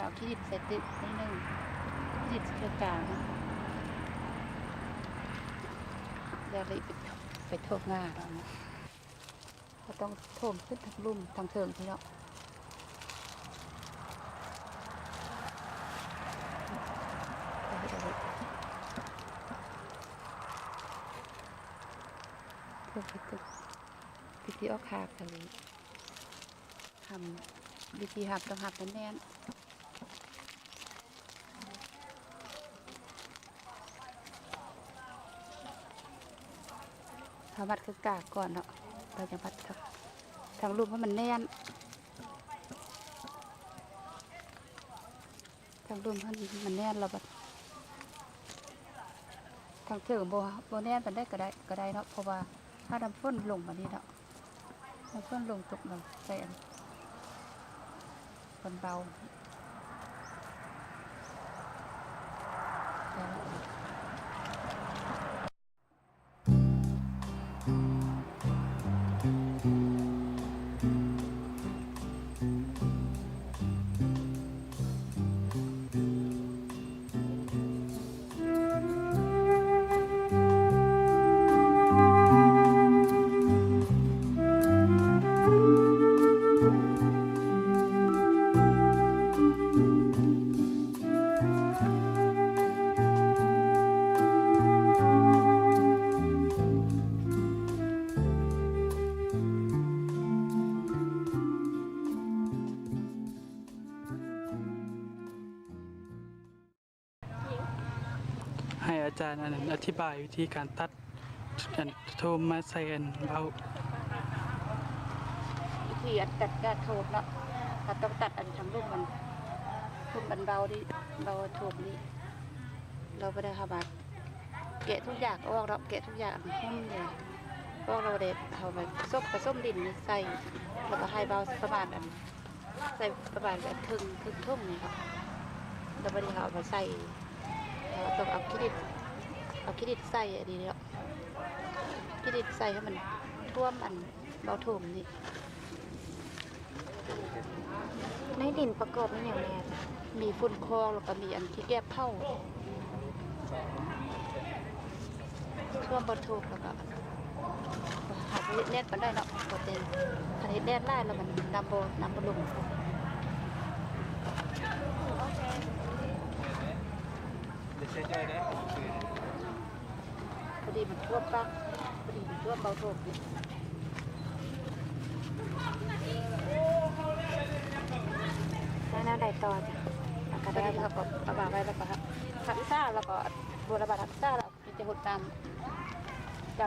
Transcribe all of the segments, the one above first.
เอาขี้ดินใส่ตึกนิดนึงขี้ดินเชือกกลางแล้วเลยไปโทษง่าเราเนี่ยเขาต้องโถมขึ้นทางลุ่มทางเทิงพี่เนาะเพื่อไปตึกพิธีออกหาบทะเลทำวิธีหับต้องหับแน่นทำมัดคือกากก่อนเนาะเราจะมัดทางรูปให้มันแน่นทางรูปให้มันแน่นเราแบบทางเถิงโบแน่นมันได้ก็ได้เนาะเพราะว่าถ้าดำฝนลงมานี่เนาะดำฝนลงตกมันใส่คนเบาให้อาจารย์อธิบายวิธีการตัดโทมมาใส่เบาวิธีตัดกระโถบเนาะเราต้องตัดทางรูปมันเบาดิเบาโถบนี้เราไม่ได้ค่ะบัดแกะทุกอย่างออกเราแกะทุกอย่างหุ้มเลยพวกเราเด็ดเอาไปส้มดินใส่แล้วก็ให้เบาประมาณใส่ประมาณแบบครึ่งทุ่งนี่ค่ะแล้วพอดีเขาเอาไปใส่ต้องเอาขี้ดินใส่ดีเนาะขี้ดินใส่ให้มันท่วมเบาโถมนี่ในดินประกอบนี่อย่างไรมีฝุ่นคอแล้วก็มีที่แก้เผาท่วมเบาโถมแล้วก็หาเน็ตมันได้เนาะโปรตีนอันนี้เน็ตไล่แล้วมันนำบลงพอดีมันท่วมปักพอดีมันท่วมเบาโถมได้ต่อจ้ะก็ได้แล้วก็ระบายไว้แล้วก็ทักซ่าแล้วก็บัวระบายทักซ่าแล้วจะหดตาม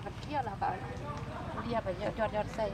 มันเที่ยวแล้วก็เรียบไปยอดใส่